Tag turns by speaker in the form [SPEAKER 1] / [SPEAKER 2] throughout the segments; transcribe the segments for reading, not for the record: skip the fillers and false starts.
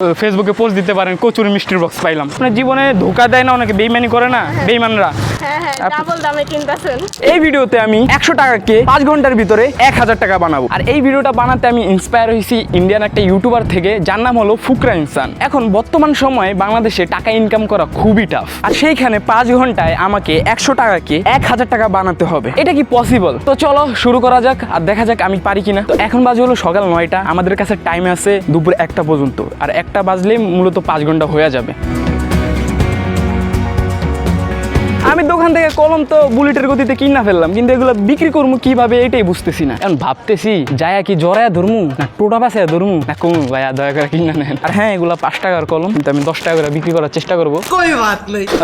[SPEAKER 1] ফেসবুকে পোস্ট দিতে পারেন কচুর মিষ্টির বক্স পাইলাম। আপনার জীবনে ধোকা দেয় না, অনেকে বেইমানি করে না, বেইমানরা।
[SPEAKER 2] ডাবল দামে কিনতেছেন।
[SPEAKER 1] এই ভিডিওতে আমি 100 টাকাকে 5 ঘন্টার ভিতরে 1000 টাকা বানাবো। আর এই ভিডিওটা বানাতে আমি ইন্সপায়ার হয়েছি ইন্ডিয়ান একটা ইউটিউবার থেকে, যার নাম হলো ফুকরা ইনসান। এখন বর্তমান সময়ে বাংলাদেশে টাকা ইনকাম করা খুবই টাফ, আর সেইখানে 5 ঘন্টায় আমাকে 100 টাকাকে 1000 টাকা বানাতে হবে। এটা কি পসিবল? তো চলো শুরু করা যাক, আর দেখা যাক আমি পারি কিনা। তো এখন বাজে হলো সকাল 9টা, আমাদের কাছে টাইম আছে দুপুর 1টা পর্যন্ত, আর 1টা বাজলে মূলত 5 ঘন্টা হয়ে যাবে। আমি দোকান থেকে কলম তো বুলেটের গতিতে কিনা ফেললাম, কিন্তু এগুলো বিক্রি করবো কিভাবে এটাই বুঝতেছি না। এখন ভাবতেছি যায়া কি জরায়া ধরমু, না টোটা বাসায় ধরমু, না কমু ভাইয়া দয়া করে কিনা নেন। আর হ্যাঁ, এগুলো 5 টাকার কলম, কিন্তু আমি 10 টাকা করে বিক্রি করার চেষ্টা করবো।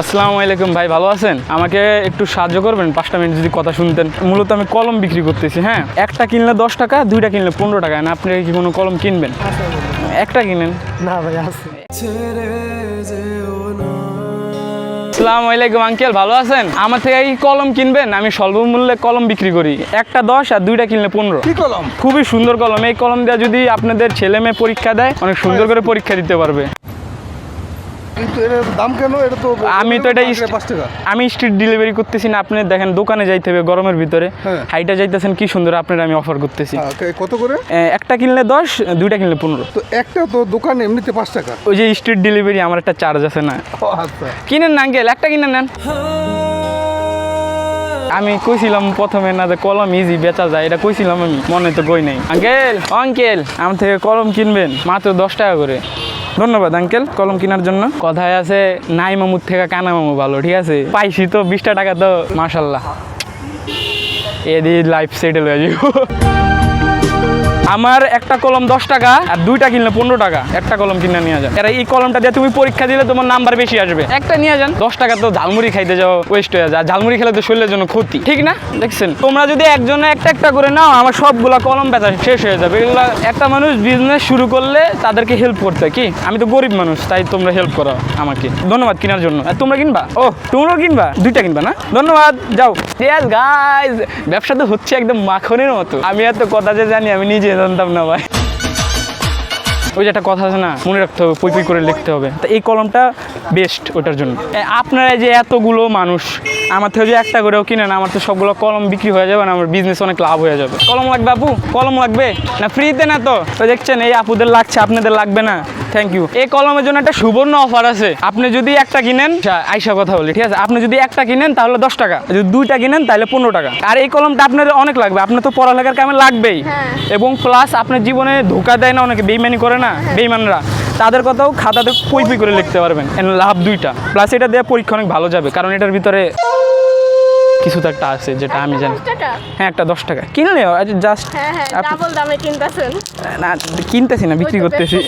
[SPEAKER 1] আসসালামু আলাইকুম ভাই, ভালো আছেন? আমাকে একটু সাহায্য করবেন, 5টা মিনিট যদি কথা শুনতেন। মূলত আমি কলম বিক্রি করতেছি। হ্যাঁ, একটা কিনলে 10 টাকা, 2টা কিনলে 15 টাকা। না আপনি কি কোনো কলম কিনবেন? একটা কিনেন
[SPEAKER 3] না ভাই আছে।
[SPEAKER 1] আসসালামু আলাইকুম আঙ্কেল, ভালো আছেন? আমার থেকে কি কলম কিনবেন? আমি স্বল্প মূল্যে কলম বিক্রি করি। একটা 10 আর 2টা কিনলে 15।
[SPEAKER 3] কি কলম?
[SPEAKER 1] খুবই সুন্দর কলম। এই কলম দিয়ে যদি আপনাদের ছেলে মেয়ে পরীক্ষা দেয়, অনেক সুন্দর করে পরীক্ষা দিতে পারবে।
[SPEAKER 3] কিন্তু এর দাম কেন? এটা তো
[SPEAKER 1] আমি তো এটা
[SPEAKER 3] 5 টাকা।
[SPEAKER 1] আমি স্ট্রিট ডেলিভারি করতেছি না। আপনি দেখেন দোকানে যাইতে হবে গরমের ভিতরে, হাইটা যাইতেছেন কি সুন্দর, আপনার আমি অফার করতেছি।
[SPEAKER 3] কত করে?
[SPEAKER 1] একটা কিনলে 10, 2টা কিনলে 15।
[SPEAKER 3] তো একটা তো দোকানে এমনিতে 5 টাকা।
[SPEAKER 1] ওই যে স্ট্রিট ডেলিভারি আমার একটা চার্জ আছে না।
[SPEAKER 3] আচ্ছা,
[SPEAKER 1] কিনেন না আঙ্কেল, একটা কিনে নেন। আমি কইছিলাম প্রথমে না যে কলম ইজি বেচা যায়, এটা কইছিলাম আমি, মনে তো কই নাই। আঙ্কেল আঙ্কেল আমার থেকে কলম কিনবেন মাত্র 10 টাকা করে। ধন্যবাদ আঙ্কেল কলম কেনার জন্য। কথায় আছে নাই মামুর থেকে কানা মামু ভালো, ঠিক আছে? পাইছি তো 20টা টাকা, তো মাশাল্লাহ, এদি লাইফ সেটেল হয়ে যাব। আমার একটা কলম 10 টাকা, আর 2টা কিনলে 15 টাকা। একটা কলম কিনে নিয়ে যান। আর এই কলমটা দিয়ে তুমি পরীক্ষা দিলে তোমার নাম্বার বেশি আসবে। একটা নিয়ে যান। 10 টাকা তো ঝালমুড়ি খাইতে যাও ওয়েস্ট হয়ে যায়, ঝালমুড়ি খেলে তো শরীরের জন্য ক্ষতি, ঠিক না? দেখছেন, তোমরা যদি একজনে একটা একটা করে নাও, আমার সবগুলা কলম বেচা শেষ হয়ে যাবে। এগুলা একটা মানুষ বিজনেস শুরু করলে তাদেরকে হেল্প করতে, কি আমি তো গরিব মানুষ, তাই তোমরা হেল্প করো আমাকে। ধন্যবাদ কেনার জন্য। আর তোমরা কিনবা? ও তোমরাও কিনবা? 2টা কিনবা না? ধন্যবাদ, যাও। ইয়েস গাইস, ব্যবসা তো হচ্ছে একদম মাখনের মতো। আমি এত কথা যে জানি আমি নিজে জানতাম না ভাই। ওই যে একটা কথা আছে না, মনে রাখতে হবে, পই পই করে লিখতে হবে। তো এই কলমটা বেস্ট ওটার জন্য। আপনারা যে এতগুলো মানুষ আমার থেকে যে একটা করেও কিনেন, আমার তো সবগুলো কলম বিক্রি হয়ে যাবে না, আমার বিজনেস অনেক লাভ হয়ে যাবে। কলম লাগবে আপু? কলম লাগবে না ফ্রিতে? না তো দেখছেন এই আপুদের লাগছে, আপনাদের লাগবে না। Thank you. এই কলমের জন্য একটা সুবর্ণ অফার আছে। আপনি যদি একটা কিনেন, আইসা কথা বলি, ঠিক আছে? আপনি যদি একটা কিনেন তাহলে 10 টাকা, যদি 2টা কিনেন তাহলে 15 টাকা। আর এই কলমটা আপনাদের অনেক লাগবে, আপনার তো পড়ালেখার কামে লাগবেই। এবং প্লাস আপনার জীবনে ধোকা দেয় না, অনেকে বেইমানি করে না, বেইমানরা, তাদের কথাও খাতাতে পই পই করে লিখতে পারবেন। লাভ 2টা, প্লাস এটা দিয়ে পরীক্ষা অনেক ভালো যাবে, কারণ এটার ভিতরে কিছু তো একটা আছে যেটা আমি জানি। হ্যাঁ, একটা 10 টাকা কিনলে জাস্ট
[SPEAKER 2] ডাবল দামে কিনতেছেন।
[SPEAKER 1] না, কিনতেছি না, বিক্রি করতেছি।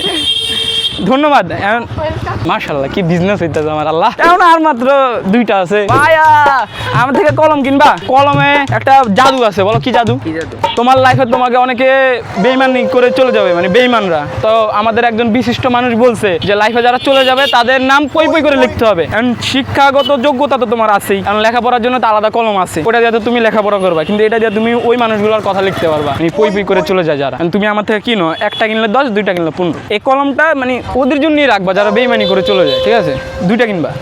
[SPEAKER 1] ধন্যবাদ। মাশাআল্লাহ, কি বিজনেস হইতেছে আমার, আল্লাহ। এখন আর মাত্র 2টা আছে। ভাইয়া আমার থেকে কলম কিনবা? কলমে একটা জাদু আছে। বলো কি জাদু? তোমার লাইফে তোমাকে অনেকে বেইমানি করে চলে যাবে, মানে বেইমানরা। তো আমাদের একজন বিশিষ্ট মানুষ বলছে যে লাইফে যারা চলে যাবে তাদের নাম পই পই করে লিখতে হবে। কারণ শিক্ষাগত যোগ্যতা তো তোমার আছেই, কারণ লেখাপড়ার জন্য তো আলাদা কলম আছে, ওটা দিয়ে তো তুমি লেখাপড়া করবা, কিন্তু এটা দিয়ে তুমি ওই মানুষগুলোর কথা লিখতে পারবা, মানে পই পই করে চলে যায় যারা। তুমি আমার থেকে কিনো, একটা কিনলে 10, 2টা কিনলে 15। এই কলমটা মানে ওদের জন্যই রাখবা যারা বেইমানি করে চলে যায়, ঠিক আছে? 2টা কিনবা।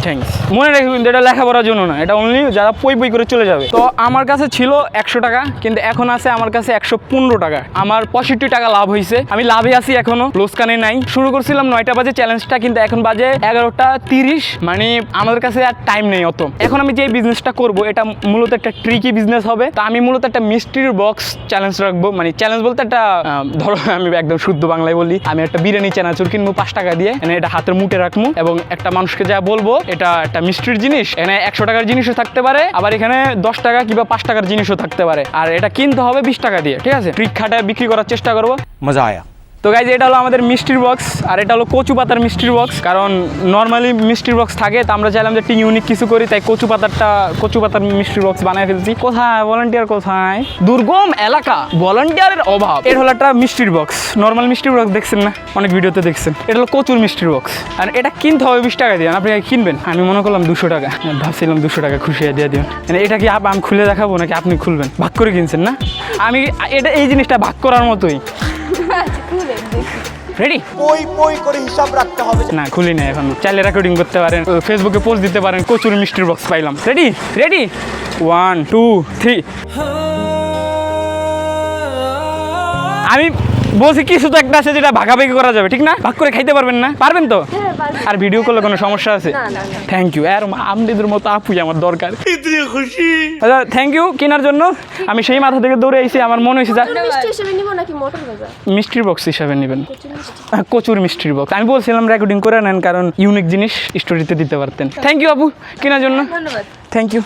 [SPEAKER 1] থ্যাংকস। মনে রাখবে কিন্তু এটা লেখাপড়ার জন্য না, এটা অনলি যারা পই পই করে চলে যাবে। তো আমার কাছে ছিল 100 টাকা, কিন্তু এখন আছে আমার কাছে 115 টাকা। আমার 65 টাকা লাভ হয়েছে। আমি লাভে আছি এখনো, লোসকানে নাই। শুরু করছিলাম 9টা বাজে চ্যালেঞ্জটা, কিন্তু এখন বাজে 11টা 30। মানে আমাদের কাছে আর টাইম নেই অত। এখন আমি যে বিজনেসটা করব এটা মূলত একটা ট্রিকি বিজনেস হবে। তো আমি মূলত একটা মিষ্টির বক্স চ্যালেঞ্জ রাখবো। মানে চ্যালেঞ্জ বলতে একটা ধরো, আমি একদম শুদ্ধ বাংলায় বলি, আমি একটা বিরিয়ানি চানাচুর কিনবো 5 টাকা দিয়ে, এটা হাতের মুঠে রাখবো, এবং একটা মানুষকে যা বলবো এটা একটা মিষ্টির জিনিস, এখানে 100 টাকার জিনিসও থাকতে পারে, আবার এখানে 10 টাকা কিংবা 5 টাকার জিনিসও থাকতে পারে, আর এটা কিনতে হবে 20 টাকা দিয়ে, ঠিক আছে? ট্রিক খাটায় বিক্রি করার চেষ্টা করবো।
[SPEAKER 4] মজা আয়া।
[SPEAKER 1] তো গাইজ, এটা হলো আমাদের মিষ্টির বক্স, আর এটা হলো কচু পাতার মিষ্টির বক্স। কারণ নর্মালি মিষ্টির বক্স থাকে, তো আমরা চাইলাম যে একটু ইউনিক কিছু করি, তাই কচু পাতার মিষ্টির বক্স বানিয়ে ফেলছি। কোথায় ভলান্টিয়ার? কোথায়? দুর্গম এলাকা, ভলান্টিয়ারের অভাব। এটা হলো একটা মিষ্টির বক্স, নর্মাল মিষ্টির বক্স দেখছেন না, অনেক ভিডিওতে দেখছেন। এটা হলো কচুর মিষ্টির বক্স, আর এটা কিনতে হবে 20 টাকা দিয়ে। আপনি কিনবেন? আমি মনে করলাম 200 টাকা, ভাবছিলাম 200 টাকা খুশি দিয়ে দিবেন। এটা কি আমি খুলে দেখাবো নাকি আপনি খুলবেন? ভাগ করে কিনছেন না? আমি এটা এই জিনিসটা ভাগ করার মতোই। রেডি?
[SPEAKER 4] পই পই করে হিসাব রাখতে হবে।
[SPEAKER 1] না খুলি না এখন, চাইলে রেকর্ডিং করতে পারেন, ফেসবুকে পোস্ট দিতে পারেন। কচুরি মিষ্টির বক্স পাইলাম। Ready ready 1 2 3। আমি বলছি কিছু তো একটা আছে যেটা ভাগাভাগি করা যাবে, ঠিক না? ভাগ করে খাইতে পারবেন না? পারবেন তো?
[SPEAKER 2] হ্যাঁ, পারবো।
[SPEAKER 1] আর ভিডিও করলে কোনো সমস্যা আছে?
[SPEAKER 2] না, না, না।
[SPEAKER 1] Thank you. আর আমদের মতো আপুই আমার দরকার। খুশি। আচ্ছা থ্যাংক ইউ কেনার জন্য। আমি সেই মাথা থেকে দৌড়ে আইছি, আমার মনে হয়েছে
[SPEAKER 2] কচুর মিষ্টি হিসেবে নিব নাকি মটর ভাজা?
[SPEAKER 1] মিষ্টির বক্স হিসাবে নেবেন।
[SPEAKER 2] কচুর মিষ্টি।
[SPEAKER 1] কচুর মিষ্টির বক্স। আমি বলছিলাম রেকর্ডিং করে নেন, কারণ ইউনিক জিনিস স্টোরিতে দিতে পারতেন। থ্যাংক ইউ আপু কেনার জন্য।
[SPEAKER 2] ধন্যবাদ।
[SPEAKER 1] Thank you.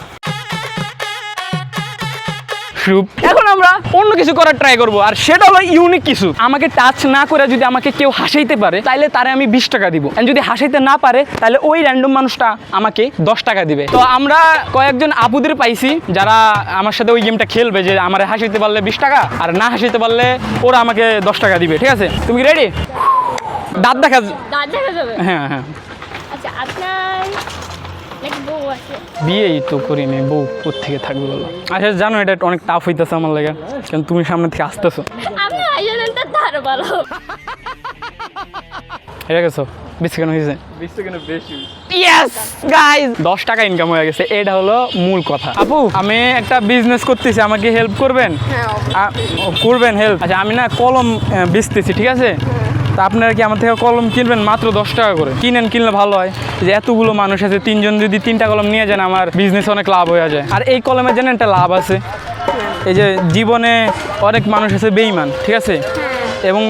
[SPEAKER 1] এখন আমরা অন্য কিছু করার ট্রাই করব, আর সেটা হলো ইউনিক কিছু। আমাকে টাচ না করে যদি আমাকে কেউ হাসাইতে পারে তাহলে তারে আমি 20 টাকা দিব, আর যদি হাসাইতে না পারে তাহলে ওই র্যান্ডম মানুষটা আমাকে 10 টাকা দিবে। তো আমরা কয়েকজন আপুদের পাইছি যারা আমার সাথে ওই গেমটা খেলবে, যে আমার হাসাইতে পারলে 20 টাকা, আর না হাসাইতে পারলে ওরা আমাকে 10 টাকা দিবে। ঠিক আছে, তুমি কি রেডি? দাঁত দেখা
[SPEAKER 2] দাঁত দেখা যাবে?
[SPEAKER 1] হ্যাঁ হ্যাঁ।
[SPEAKER 2] আচ্ছা, আপনার নাকি বউ আছে?
[SPEAKER 1] বিয়েই তো করি নাই, বউ কোত্থেকে থাকবে বলো? আচ্ছা জানো এটা অনেক টাফ হইতেছে আমার লাগে, কারণ তুমি সামনে থেকে আসতেছো।
[SPEAKER 2] আপনি আইজেন্টটা তার ভালো।
[SPEAKER 1] এটা গেছো 20 সেকেন্ড হয়েছে, 20 সেকেন্ড বেশি। ইয়েস গাইস, 10 টাকা ইনকাম হয়ে গেছে। এটা হলো মূল কথা। আপু আমি একটা বিজনেস করতেছি, আমাকে হেল্প করবেন?
[SPEAKER 2] হ্যাঁ,
[SPEAKER 1] করবেন হেল্প? আচ্ছা আমি না কলম বেচতেছি, ঠিক আছে? তা আপনারা কি আমার থেকে কলম কিনবেন? মাত্র 10 টাকা করে কিনেন, কিনলে ভালো হয়। যে এতগুলো মানুষ আছে, 3 জন যদি 3টা কলম নিয়ে যান, আমার বিজনেস অনেক লাভ হয়ে যায়। আর এই কলমে জানেন একটা লাভ আছে, এই যে জীবনে অনেক মানুষ আছে বেঈমান, ঠিক আছে? এবং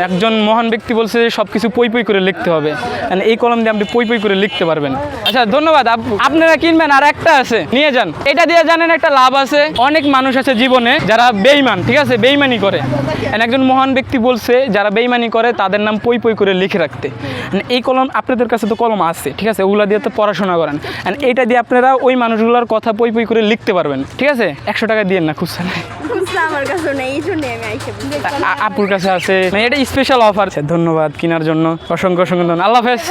[SPEAKER 1] একজন মহান ব্যক্তি বলছে যে সব কিছু পই পই করে লিখতে হবে, মানে এই কলম দিয়ে আপনি পই পই করে লিখতে পারবেন। আচ্ছা ধন্যবাদ আপু, আপনারা কিনবেন। আর একটা আছে, নিয়ে যান। এটা দিয়ে জানেন একটা লাভ আছে, অনেক মানুষ আছে জীবনে যারা বেঈমান, ঠিক আছে? বেঈমানি করে। একজন মহান ব্যক্তি বলছে যারা বেঈমানি করে তাদের নাম পই পই করে লিখে রাখতে। এই কলম আপনাদের কাছে তো কলম আছে, ঠিক আছে? ওগুলা দিয়ে তো পড়াশোনা করেন, এইটা দিয়ে আপনারা ওই মানুষগুলোর কথা পই পই করে লিখতে পারবেন, ঠিক আছে? 100 টাকা দিয়ে না, খুচরা নেই।
[SPEAKER 2] খুচরা আমার কাছে নেই, এই জন্য আমি আইছি।
[SPEAKER 1] আপুর কাছে আছে, মানে এটা স্পেশাল অফার। ধন্যবাদ কেনার জন্য, অসংখ্য অসংখ্য ধন্যবাদ। আল্লাহ হাফেজ।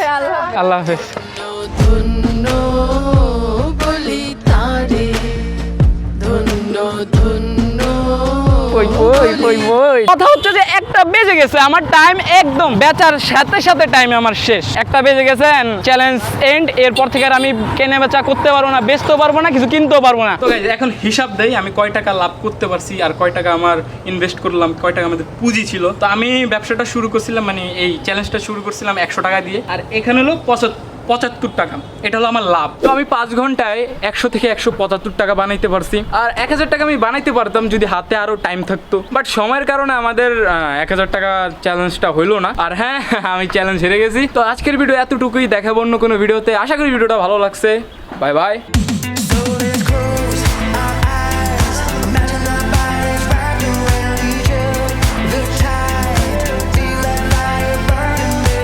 [SPEAKER 1] আল্লাহ হাফেজ।
[SPEAKER 5] ধন্য বলি তারে, ধন্য ধন্য।
[SPEAKER 1] কথা হচ্ছে যে 1টা বেজে গেছে, আমার টাইম একদম বেচার সাথে সাথে টাইম আমার শেষ। 1টা বেজে গেছে, চ্যালেঞ্জ এন্ড। এরপর থেকে আর আমি কেনা বেচা করতে পারবো না, বেচতেও পারবো না, কিছু কিনতেও পারবো না। তো গাইস এখন হিসাব দেই আমি কয় টাকা লাভ করতে পারছি, আর কয় টাকা আমার ইনভেস্ট করলাম, কয় টাকা আমাদের পুঁজি ছিল। তো আমি ব্যবসাটা শুরু করছিলাম, মানে এই চ্যালেঞ্জটা শুরু করছিলাম 100 টাকা দিয়ে, আর এখানে হলো 75 টাকা। এটা হলো আমার লাভ। তো আমি 5 ঘন্টায় 100 থেকে 175 টাকা বানাইতে পারছি। আর 1000 টাকা আমি বানাইতে পারতাম যদি হাতে আরো টাইম থাকতো, বাট সময়ের কারণে আমাদের 1000 টাকা চ্যালেঞ্জটা হইলো না। আর হ্যাঁ, আমি চ্যালেঞ্জ হেরে গেছি। তো আজকের ভিডিও এতটুকুই, দেখাবো অন্য কোনো ভিডিওতে। আশা করি ভিডিওটা ভালো লাগছে। Bye bye.